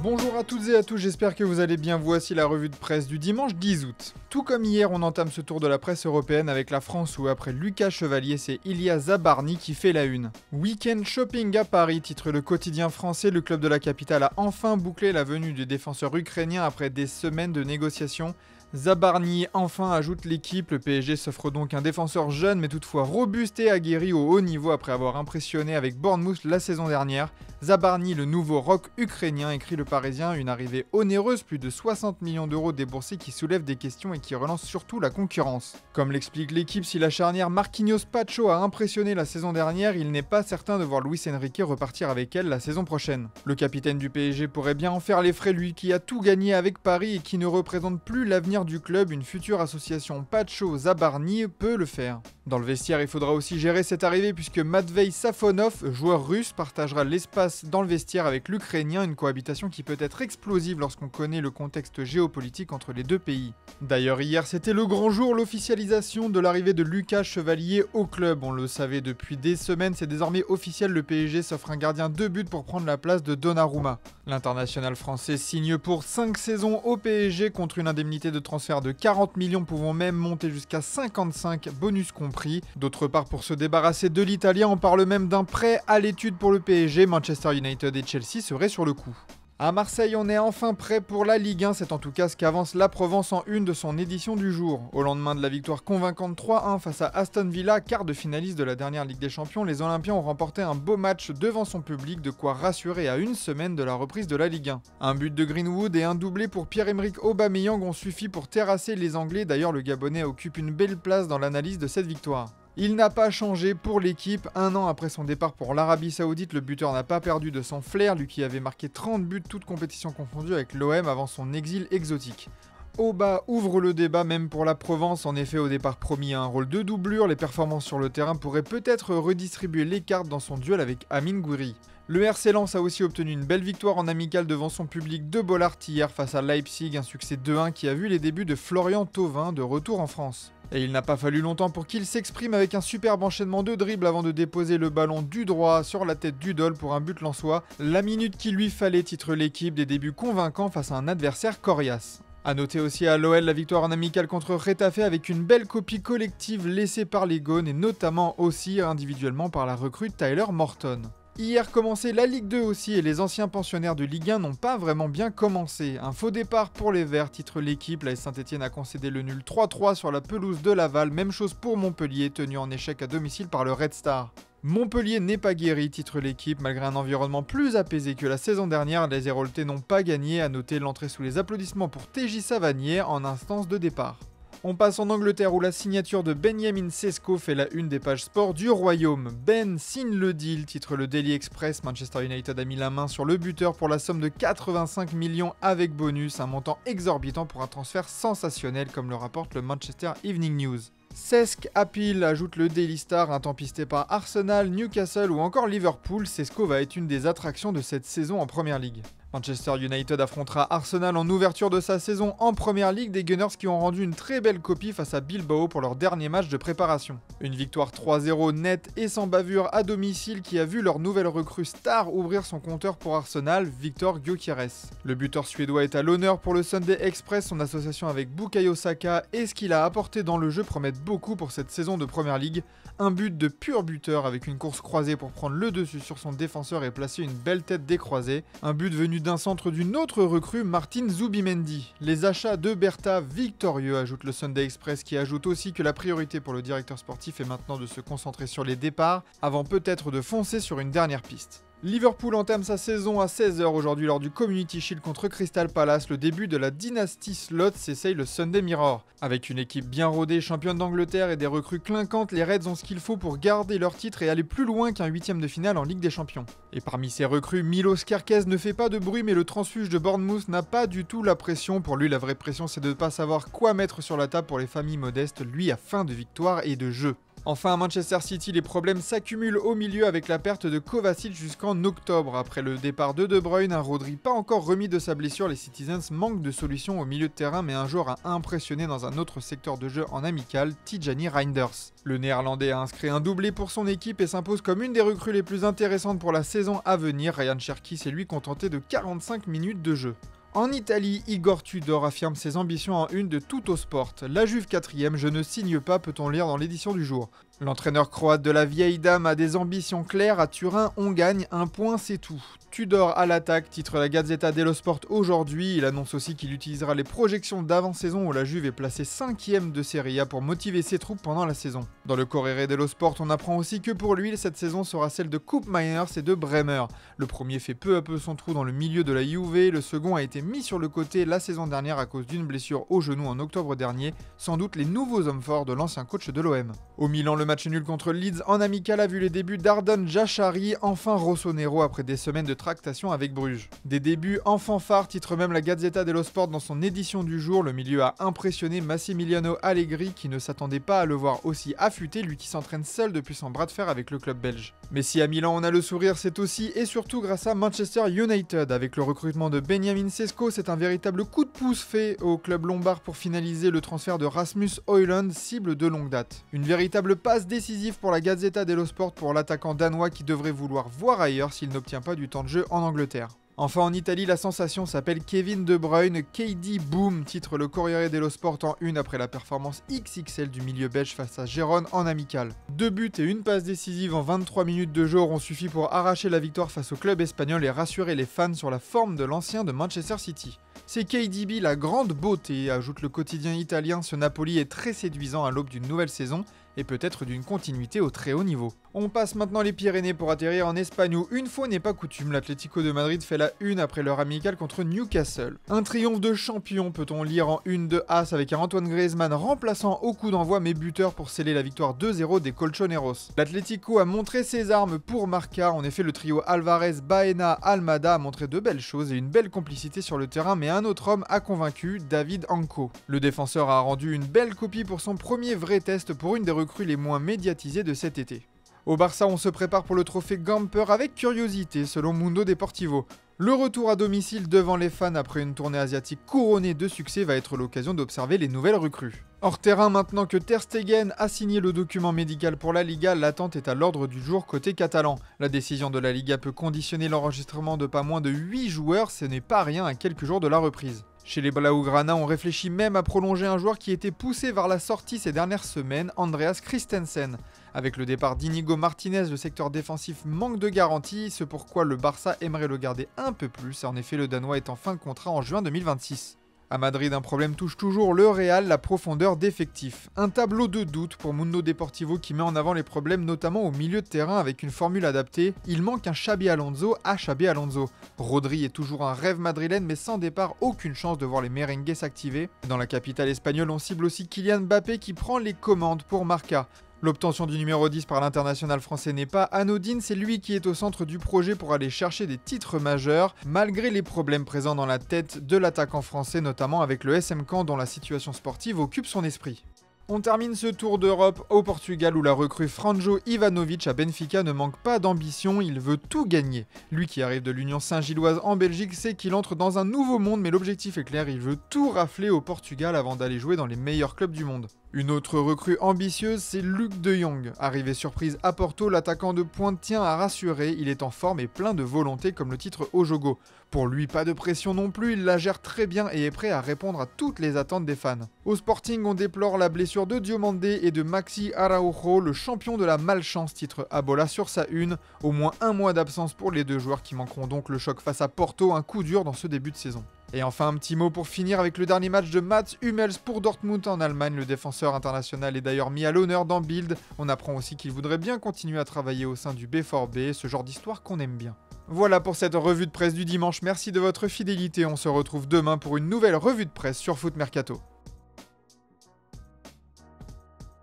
Bonjour à toutes et à tous, j'espère que vous allez bien. Voici la revue de presse du dimanche 10 août. Tout comme hier, on entame ce tour de la presse européenne avec la France où après Lucas Chevalier, c'est Ilia Zabarny qui fait la une. Week-end shopping à Paris, titre le quotidien français, le club de la capitale a enfin bouclé la venue du défenseur ukrainien après des semaines de négociations. Zabarny enfin ajoute l'équipe, le PSG s'offre donc un défenseur jeune mais toutefois robuste et aguerri au haut niveau après avoir impressionné avec Bournemouth la saison dernière. Zabarny, le nouveau rock ukrainien, écrit le Parisien, une arrivée onéreuse, plus de 60 millions d'euros déboursés qui soulève des questions et qui relance surtout la concurrence. Comme l'explique l'équipe, si la charnière Marquinhos-Pacho a impressionné la saison dernière, il n'est pas certain de voir Luis Enrique repartir avec elle la saison prochaine. Le capitaine du PSG pourrait bien en faire les frais, lui qui a tout gagné avec Paris et qui ne représente plus l'avenir du club. Une future association Pacho-Zabarny peut le faire. Dans le vestiaire, il faudra aussi gérer cette arrivée puisque Matvei Safonov, joueur russe, partagera l'espace dans le vestiaire avec l'Ukrainien, une cohabitation qui peut être explosive lorsqu'on connaît le contexte géopolitique entre les deux pays. D'ailleurs, hier, c'était le grand jour, l'officialisation de l'arrivée de Lucas Chevalier au club. On le savait depuis des semaines, c'est désormais officiel, le PSG s'offre un gardien de but pour prendre la place de Donnarumma. L'international français signe pour 5 saisons au PSG contre une indemnité de transfert de 40 millions pouvant même monter jusqu'à 55, bonus compris. D'autre part, pour se débarrasser de l'Italien, on parle même d'un prêt à l'étude pour le PSG. Manchester United et Chelsea seraient sur le coup. À Marseille, on est enfin prêt pour la Ligue 1, c'est en tout cas ce qu'avance la Provence en une de son édition du jour. Au lendemain de la victoire convaincante 3-1 face à Aston Villa, quart de finaliste de la dernière Ligue des Champions, les Olympiens ont remporté un beau match devant son public, de quoi rassurer à une semaine de la reprise de la Ligue 1. Un but de Greenwood et un doublé pour Pierre-Emerick Aubameyang ont suffi pour terrasser les Anglais, d'ailleurs le Gabonais occupe une belle place dans l'analyse de cette victoire. Il n'a pas changé pour l'équipe. Un an après son départ pour l'Arabie Saoudite, le buteur n'a pas perdu de son flair, lui qui avait marqué 30 buts toutes compétitions confondues avec l'OM avant son exil exotique. Auba ouvre le débat même pour la Provence, en effet au départ promis à un rôle de doublure, les performances sur le terrain pourraient peut-être redistribuer les cartes dans son duel avec Amine Gouiri. Le RC Lens a aussi obtenu une belle victoire en amical devant son public de Bollaert hier face à Leipzig, un succès 2-1 qui a vu les débuts de Florian Thauvin de retour en France. Et il n'a pas fallu longtemps pour qu'il s'exprime avec un superbe enchaînement de dribbles avant de déposer le ballon du droit sur la tête d'Udol pour un but lensois. La minute qu'il lui fallait, titre l'équipe, des débuts convaincants face à un adversaire coriace. A noter aussi à l'OL la victoire en amical contre Retafe avec une belle copie collective laissée par les Gaunes et notamment aussi individuellement par la recrue Tyler Morton. Hier commençait la Ligue 2 aussi et les anciens pensionnaires de Ligue 1 n'ont pas vraiment bien commencé. Un faux départ pour les Verts, titre l'équipe. La Saint-Etienne a concédé le nul 3-3 sur la pelouse de Laval. Même chose pour Montpellier, tenu en échec à domicile par le Red Star. Montpellier n'est pas guéri, titre l'équipe. Malgré un environnement plus apaisé que la saison dernière, les Héroltais n'ont pas gagné. À noter l'entrée sous les applaudissements pour TJ Savanier en instance de départ. On passe en Angleterre où la signature de Benjamin Sesko fait la une des pages sport du royaume. Ben signe le deal, titre le Daily Express. Manchester United a mis la main sur le buteur pour la somme de 85 millions avec bonus, un montant exorbitant pour un transfert sensationnel comme le rapporte le Manchester Evening News. Cesc Appeal, ajoute le Daily Star, un temps pisté par Arsenal, Newcastle ou encore Liverpool. Sesko va être une des attractions de cette saison en Premier League. Manchester United affrontera Arsenal en ouverture de sa saison en Premier League, des Gunners qui ont rendu une très belle copie face à Bilbao pour leur dernier match de préparation. Une victoire 3-0 nette et sans bavure à domicile qui a vu leur nouvelle recrue star ouvrir son compteur pour Arsenal, Victor Gyökeres. Le buteur suédois est à l'honneur pour le Sunday Express, son association avec Bukayo Saka et ce qu'il a apporté dans le jeu promettent beaucoup pour cette saison de Premier League. Un but de pur buteur avec une course croisée pour prendre le dessus sur son défenseur et placer une belle tête décroisée. Un but venu d'un centre d'une autre recrue, Martin Zubimendi. Les achats de Bertha victorieux, ajoute le Sunday Express, qui ajoute aussi que la priorité pour le directeur sportif est maintenant de se concentrer sur les départs, avant peut-être de foncer sur une dernière piste. Liverpool entame sa saison à 16h aujourd'hui lors du Community Shield contre Crystal Palace. Le début de la dynastie Slot s'essaye le Sunday Mirror. Avec une équipe bien rodée, championne d'Angleterre et des recrues clinquantes, les Reds ont ce qu'il faut pour garder leur titre et aller plus loin qu'un huitième de finale en Ligue des Champions. Et parmi ces recrues, Milos Kerkez ne fait pas de bruit mais le transfuge de Bournemouth n'a pas du tout la pression. Pour lui, la vraie pression c'est de ne pas savoir quoi mettre sur la table pour les familles modestes, lui à fin de victoire et de jeu. Enfin à Manchester City, les problèmes s'accumulent au milieu avec la perte de Kovacic jusqu'en octobre. Après le départ de De Bruyne, un Rodri pas encore remis de sa blessure, les Citizens manquent de solutions au milieu de terrain, mais un joueur a impressionné dans un autre secteur de jeu en amical, Tijani Reinders. Le néerlandais a inscrit un doublé pour son équipe et s'impose comme une des recrues les plus intéressantes pour la saison à venir. Ryan Cherki s'est lui contenté de 45 minutes de jeu. En Italie, Igor Tudor affirme ses ambitions en une de Tuttosport. La Juve 4ème, je ne signe pas, peut-on lire dans l'édition du jour. L'entraîneur croate de la vieille dame a des ambitions claires. À Turin, on gagne, un point c'est tout. Tudor à l'attaque, titre la Gazzetta dello Sport aujourd'hui. Il annonce aussi qu'il utilisera les projections d'avant-saison où la Juve est placée 5ème de Serie A pour motiver ses troupes pendant la saison. Dans le Corriere dello Sport, on apprend aussi que pour lui, cette saison sera celle de Koop Meiners et de Bremer. Le premier fait peu à peu son trou dans le milieu de la Juve, le second a été mis sur le côté la saison dernière à cause d'une blessure au genou en octobre dernier, sans doute les nouveaux hommes forts de l'ancien coach de l'OM. Au Milan, le match nul contre Leeds en amical a vu les débuts d'Ardon Jachari, enfin Rossonero après des semaines de tractation avec Bruges. Des débuts en fanfare, titre même la Gazzetta dello Sport dans son édition du jour. Le milieu a impressionné Massimiliano Allegri qui ne s'attendait pas à le voir aussi affûté, lui qui s'entraîne seul depuis son bras de fer avec le club belge. Mais si à Milan on a le sourire, c'est aussi et surtout grâce à Manchester United. Avec le recrutement de Benjamin Sesko, c'est un véritable coup de pouce fait au club lombard pour finaliser le transfert de Rasmus Højlund, cible de longue date. Une véritable passe décisive pour la Gazzetta dello Sport pour l'attaquant danois qui devrait vouloir voir ailleurs s'il n'obtient pas du temps de jeu en Angleterre. Enfin en Italie, la sensation s'appelle Kevin De Bruyne, KD Boom, titre le Corriere dello Sport en une après la performance XXL du milieu belge face à Gérone en amical. 2 buts et une passe décisive en 23 minutes de jeu auront suffi pour arracher la victoire face au club espagnol et rassurer les fans sur la forme de l'ancien de Manchester City. C'est KDB la grande beauté, ajoute le quotidien italien. Ce Napoli est très séduisant à l'aube d'une nouvelle saison et peut-être d'une continuité au très haut niveau. On passe maintenant les Pyrénées pour atterrir en Espagne où, une fois n'est pas coutume, l'Atlético de Madrid fait la une après leur amical contre Newcastle. Un triomphe de champion, peut-on lire en une de As avec un Antoine Griezmann remplaçant au coup d'envoi mais buteur pour sceller la victoire 2-0 des Colchoneros. L'Atlético a montré ses armes pour Marca, en effet le trio Alvarez, Baena, Almada a montré de belles choses et une belle complicité sur le terrain, mais un autre homme a convaincu, David Anco. Le défenseur a rendu une belle copie pour son premier vrai test pour une des recrues les moins médiatisées de cet été. Au Barça, on se prépare pour le trophée Gamper avec curiosité, selon Mundo Deportivo. Le retour à domicile devant les fans après une tournée asiatique couronnée de succès va être l'occasion d'observer les nouvelles recrues. Hors terrain, maintenant que Ter Stegen a signé le document médical pour la Liga, l'attente est à l'ordre du jour côté catalan. La décision de la Liga peut conditionner l'enregistrement de pas moins de 8 joueurs, ce n'est pas rien à quelques jours de la reprise. Chez les Blaugrana, on réfléchit même à prolonger un joueur qui était poussé vers la sortie ces dernières semaines, Andreas Christensen. Avec le départ d'Inigo Martinez, le secteur défensif manque de garantie, c'est pourquoi le Barça aimerait le garder un peu plus. En effet, le Danois est en fin de contrat en juin 2026. À Madrid, un problème touche toujours le Real, la profondeur d'effectifs. Un tableau de doute pour Mundo Deportivo qui met en avant les problèmes notamment au milieu de terrain avec une formule adaptée. Il manque un Xabi Alonso à Xabi Alonso. Rodri est toujours un rêve madrilène mais sans départ, aucune chance de voir les merengues s'activer. Dans la capitale espagnole, on cible aussi Kylian Mbappé qui prend les commandes pour Marca. L'obtention du numéro 10 par l'international français n'est pas anodine, c'est lui qui est au centre du projet pour aller chercher des titres majeurs, malgré les problèmes présents dans la tête de l'attaquant français, notamment avec le SM Caen dont la situation sportive occupe son esprit. On termine ce tour d'Europe au Portugal où la recrue Franjo Ivanovic à Benfica ne manque pas d'ambition, il veut tout gagner. Lui qui arrive de l'Union Saint-Gilloise en Belgique sait qu'il entre dans un nouveau monde mais l'objectif est clair, il veut tout rafler au Portugal avant d'aller jouer dans les meilleurs clubs du monde. Une autre recrue ambitieuse, c'est Luc de Jong. Arrivé surprise à Porto, l'attaquant de pointe tient à rassurer, il est en forme et plein de volonté comme le titre Ojogo. Pour lui, pas de pression non plus, il la gère très bien et est prêt à répondre à toutes les attentes des fans. Au Sporting, on déplore la blessure de Diomandé et de Maxi Araujo, le champion de la malchance, titre Abola sur sa une. Au moins un mois d'absence pour les deux joueurs qui manqueront donc le choc face à Porto, un coup dur dans ce début de saison. Et enfin un petit mot pour finir avec le dernier match de Mats Hummels pour Dortmund en Allemagne. Le défenseur international est d'ailleurs mis à l'honneur dans Bild. On apprend aussi qu'il voudrait bien continuer à travailler au sein du B4B, ce genre d'histoire qu'on aime bien. Voilà pour cette revue de presse du dimanche, merci de votre fidélité, on se retrouve demain pour une nouvelle revue de presse sur Foot Mercato.